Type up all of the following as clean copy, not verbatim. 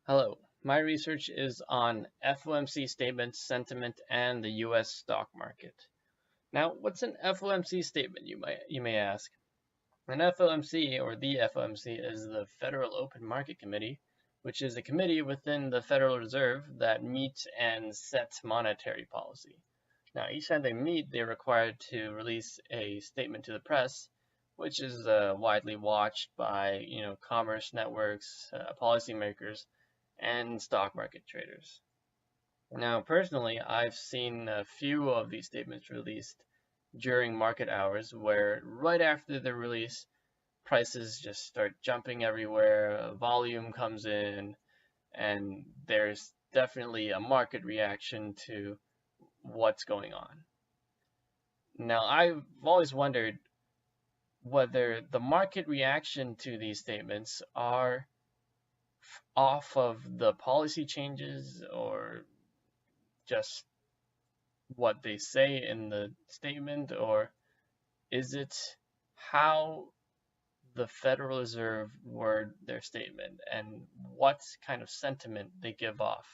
Hello, my research is on FOMC statements, sentiment, and the US stock market. Now, what's an FOMC statement, you may ask? An FOMC, or the FOMC, is the Federal Open Market Committee, which is a committee within the Federal Reserve that meets and sets monetary policy. Now, each time they meet, they're required to release a statement to the press, which is widely watched by commerce networks, policymakers, and stock market traders. Now, personally, I've seen a few of these statements released during market hours where right after the release, prices just start jumping everywhere, volume comes in, and there's definitely a market reaction to what's going on. Now, I've always wondered whether the market reaction to these statements are off of the policy changes or just what they say in the statement, or is it how the Federal Reserve word their statement and what kind of sentiment they give off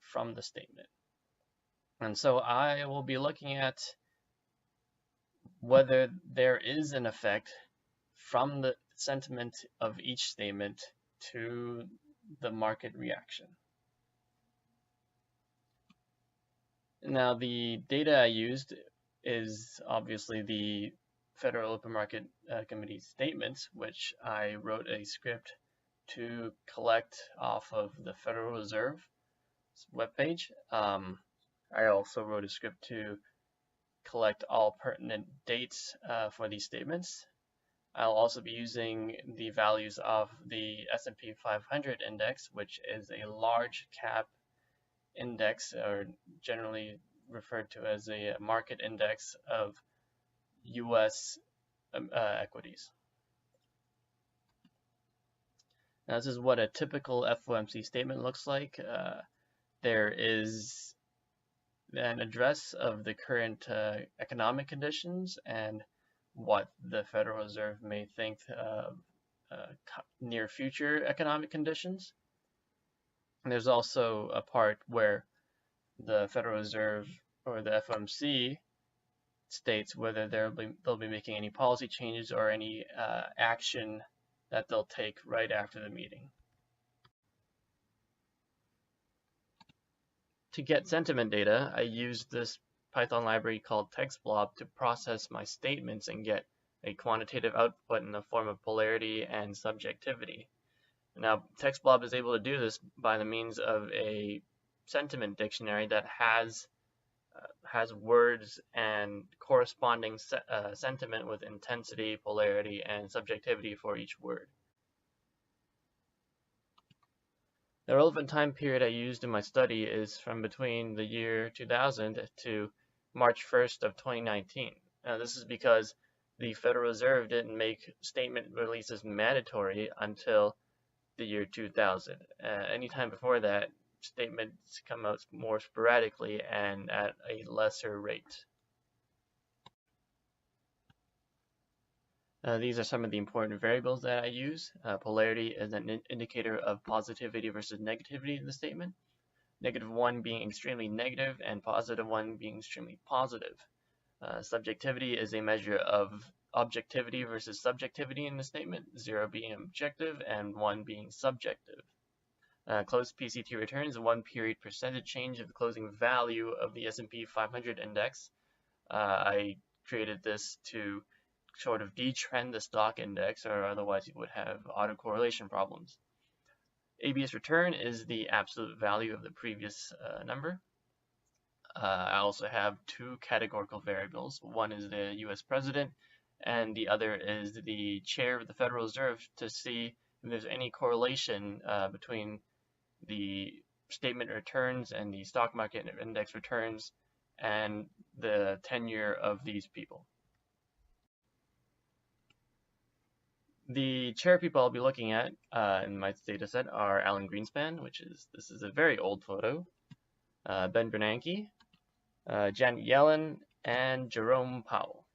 from the statement? And so I will be looking at whether there is an effect from the sentiment of each statement to the market reaction. Now, the data I used is obviously the Federal Open Market Committee statements, which I wrote a script to collect off of the Federal Reserve webpage. I also wrote a script to collect all pertinent dates for these statements. I'll also be using the values of the S&P 500 index, which is a large cap index, or generally referred to as a market index of US equities. Now, this is what a typical FOMC statement looks like. There is an address of the current economic conditions and what the Federal Reserve may think of near future economic conditions. And there's also a part where the Federal Reserve or the FOMC states whether they'll be making any policy changes or any action that they'll take right after the meeting. To get sentiment data, I used this Python library called TextBlob to process my statements and get a quantitative output in the form of polarity and subjectivity. Now, TextBlob is able to do this by the means of a sentiment dictionary that has words and corresponding sentiment with intensity, polarity, and subjectivity for each word. The relevant time period I used in my study is from between the year 2000 to March 1st of 2019. Now, this is because the Federal Reserve didn't make statement releases mandatory until the year 2000. Anytime before that, statements come out more sporadically and at a lesser rate. These are some of the important variables that I use. Polarity is an indicator of positivity versus negativity in the statement. -1 being extremely negative and +1 being extremely positive. Subjectivity is a measure of objectivity versus subjectivity in the statement, 0 being objective and 1 being subjective. Closed PCT returns 1 period percentage change of the closing value of the S&P 500 index. I created this to sort of detrend the stock index, or otherwise you would have autocorrelation problems. ABS return is the absolute value of the previous number. I also have two categorical variables. One is the US president, and the other is the chair of the Federal Reserve, to see if there's any correlation between the statement returns and the stock market index returns and the tenure of these people. The chair people I'll be looking at in my data set are Alan Greenspan, this is a very old photo, Ben Bernanke, Janet Yellen, and Jerome Powell.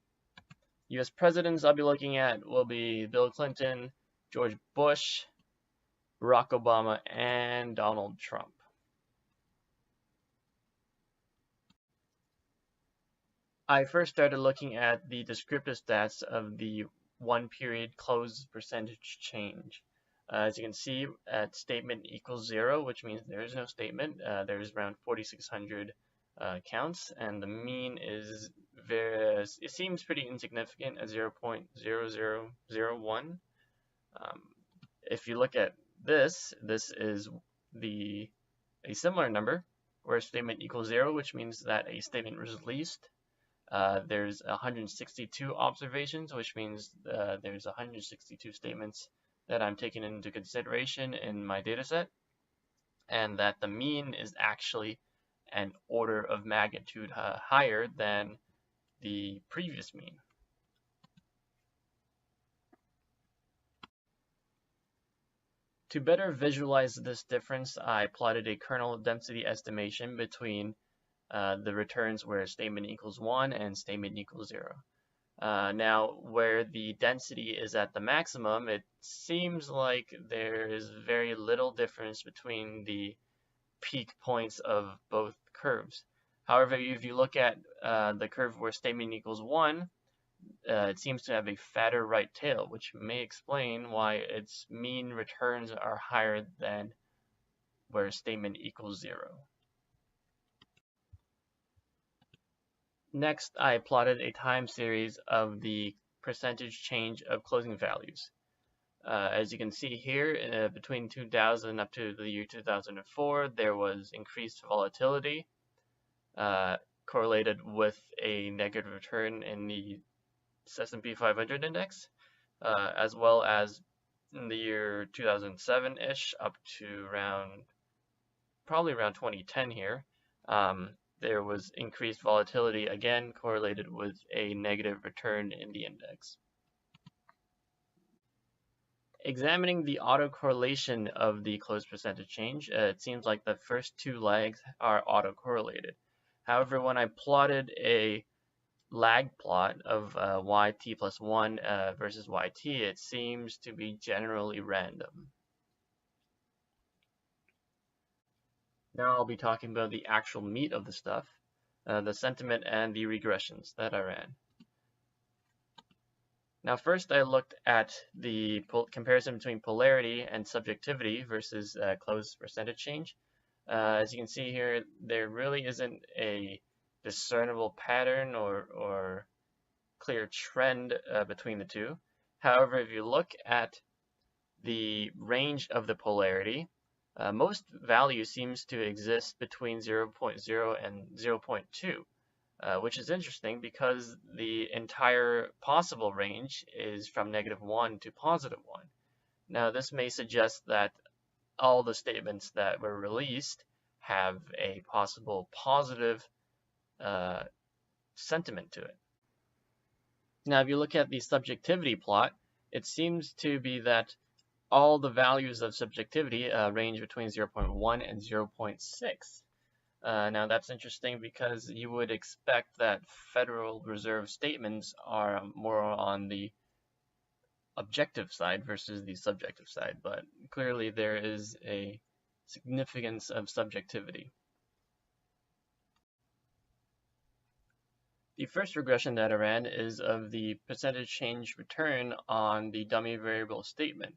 US presidents I'll be looking at will be Bill Clinton, George Bush, Barack Obama, and Donald Trump. I first started looking at the descriptive stats of the one period close percentage change. As you can see, at statement equals 0, which means there is no statement, there's around 4,600 counts, and the mean is it seems pretty insignificant at 0.0001. If you look at this is a similar number where a statement equals 0, which means that a statement was released. There's 162 observations, which means there's 162 statements that I'm taking into consideration in my dataset, and that the mean is actually an order of magnitude higher than the previous mean. To better visualize this difference, I plotted a kernel density estimation between the returns where statement equals 1 and statement equals 0. Now, where the density is at the maximum, it seems like there is very little difference between the peak points of both curves. However, if you look at the curve where statement equals 1, it seems to have a fatter right tail, which may explain why its mean returns are higher than where statement equals 0. Next, I plotted a time series of the percentage change of closing values. As you can see here, between 2000 up to the year 2004, there was increased volatility correlated with a negative return in the S&P 500 index, as well as in the year 2007-ish up to probably around 2010 here. There was increased volatility, again correlated with a negative return in the index. Examining the autocorrelation of the closed percentage change, it seems like the first two legs are autocorrelated. However, when I plotted a lag plot of yt plus 1 versus yt, it seems to be generally random. Now I'll be talking about the actual meat of the stuff, the sentiment and the regressions that I ran. Now first I looked at the comparison between polarity and subjectivity versus closed percentage change. As you can see here, there really isn't a discernible pattern or clear trend between the two. However, if you look at the range of the polarity, most value seems to exist between 0.0 and 0.2. Which is interesting because the entire possible range is from -1 to +1. Now, this may suggest that all the statements that were released have a possible positive sentiment to it. Now, if you look at the subjectivity plot, it seems to be that all the values of subjectivity range between 0.1 and 0.6. Now that's interesting because you would expect that Federal Reserve statements are more on the objective side versus the subjective side, but clearly there is a significance of subjectivity. The first regression that I ran is of the percentage change return on the dummy variable statement.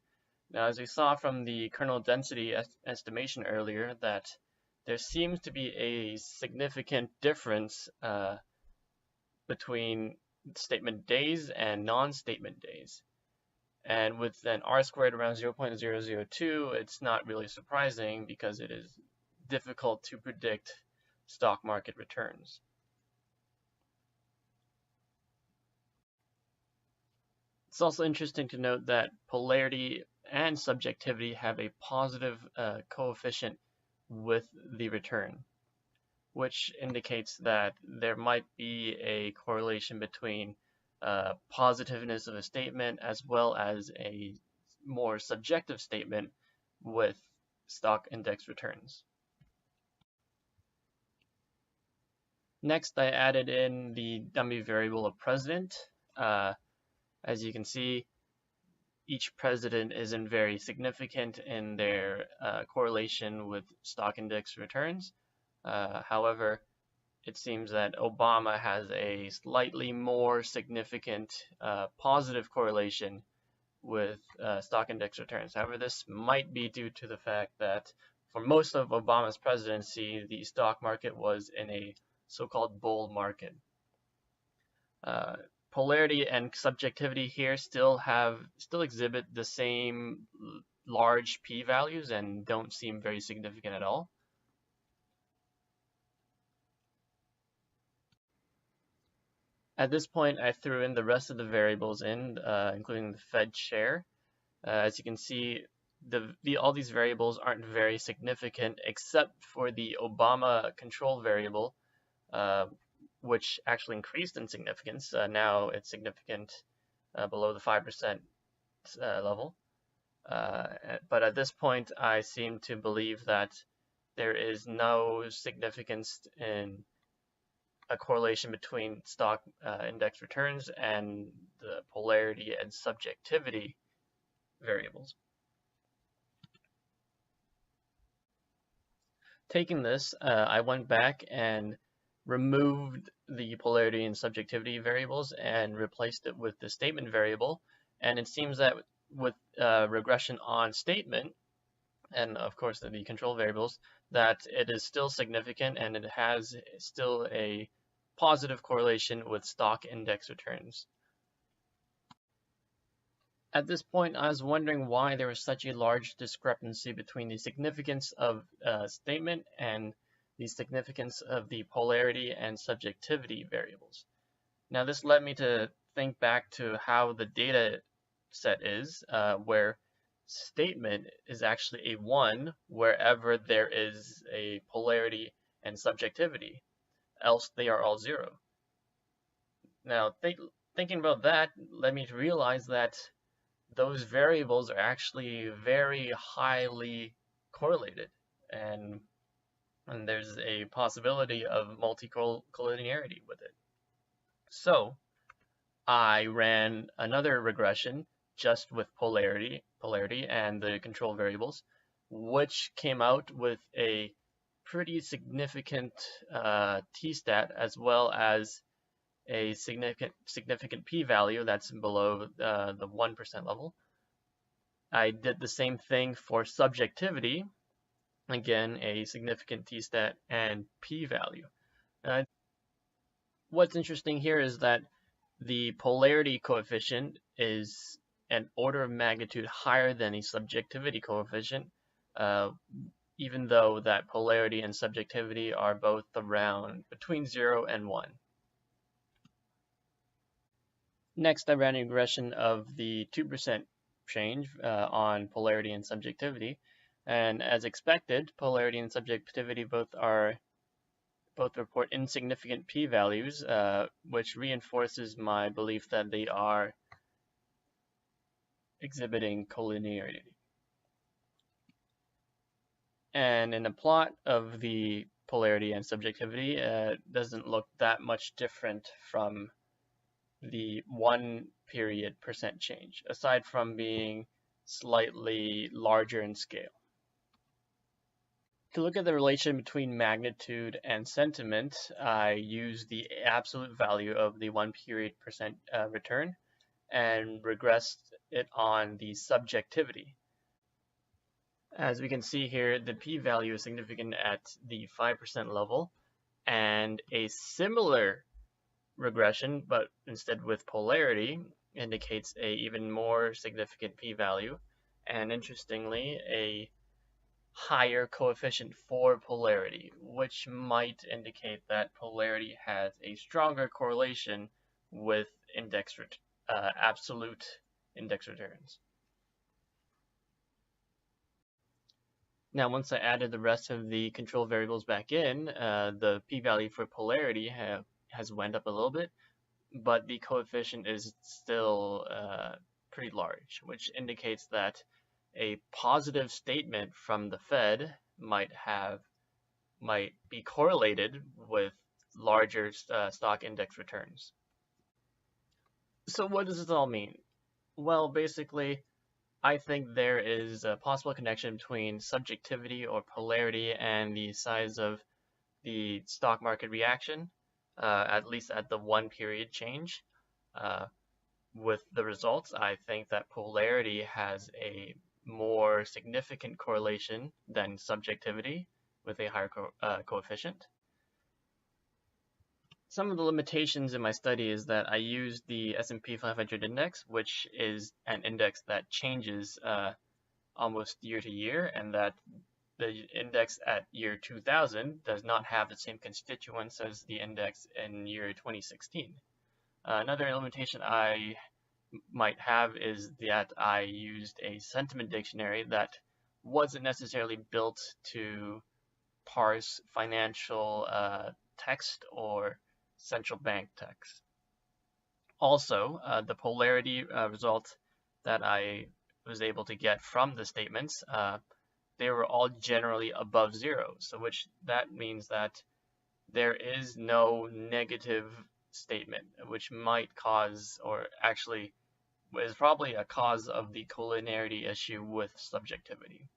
Now, as we saw from the kernel density estimation earlier, that there seems to be a significant difference between statement days and non-statement days. And with an R-squared around 0.002, it's not really surprising because it is difficult to predict stock market returns. It's also interesting to note that polarity and subjectivity have a positive coefficient with the return, which indicates that there might be a correlation between positiveness of a statement as well as a more subjective statement with stock index returns. Next, I added in the dummy variable of president. As you can see, each president isn't very significant in their correlation with stock index returns. However, it seems that Obama has a slightly more significant positive correlation with stock index returns. However, this might be due to the fact that for most of Obama's presidency, the stock market was in a so-called bull market. Polarity and subjectivity here still exhibit the same large p-values and don't seem very significant at all. At this point, I threw in the rest of the variables including the Fed share. As you can see, all these variables aren't very significant except for the Obama control variable, which actually increased in significance. Now it's significant below the 5% level. But at this point, I seem to believe that there is no significance in a correlation between stock index returns and the polarity and subjectivity variables. Taking this, I went back and removed the polarity and subjectivity variables and replaced it with the statement variable. And it seems that with regression on statement, and of course the control variables, that it is still significant and it has still a positive correlation with stock index returns. At this point, I was wondering why there was such a large discrepancy between the significance of a statement and the significance of the polarity and subjectivity variables. Now, this led me to think back to how the data set is, where statement is actually a 1 wherever there is a polarity and subjectivity, else they are all 0. Now, thinking about that led me to realize that those variables are actually very highly correlated, and there's a possibility of multicollinearity with it. So I ran another regression just with polarity and the control variables, which came out with a pretty significant t-stat as well as a significant p-value that's below the 1% level. I did the same thing for subjectivity, again a significant t-stat and p-value. What's interesting here is that the polarity coefficient is an order of magnitude higher than a subjectivity coefficient, even though that polarity and subjectivity are both around between 0 and 1. Next, I ran a regression of the 2% change on polarity and subjectivity, and as expected, polarity and subjectivity both report insignificant p-values, which reinforces my belief that they are exhibiting collinearity. And in a plot of the polarity and subjectivity, it doesn't look that much different from the 1 period percent change, aside from being slightly larger in scale. To look at the relation between magnitude and sentiment, I used the absolute value of the 1 period percent return and regressed it on the subjectivity. As we can see here, the p-value is significant at the 5% level, and a similar regression, but instead with polarity, indicates a even more significant p-value, and interestingly, a higher coefficient for polarity, which might indicate that polarity has a stronger correlation with absolute index returns. Now, once I added the rest of the control variables back in, the p-value for polarity has went up a little bit, but the coefficient is still pretty large, which indicates that a positive statement from the Fed might be correlated with larger stock index returns. So what does this all mean? Well, basically, I think there is a possible connection between subjectivity or polarity and the size of the stock market reaction, at least at the 1 period change. Uh, with the results, I think that polarity has a more significant correlation than subjectivity with a higher coefficient. Some of the limitations in my study is that I used the S&P 500 index, which is an index that changes almost year to year, and that the index at year 2000 does not have the same constituents as the index in year 2016. Another limitation I might have is that I used a sentiment dictionary that wasn't necessarily built to parse financial text or central bank text. Also, the polarity result that I was able to get from the statements, they were all generally above zero, so which that means that there is no negative statement, which might cause, or actually is probably a cause of the collinearity issue with subjectivity.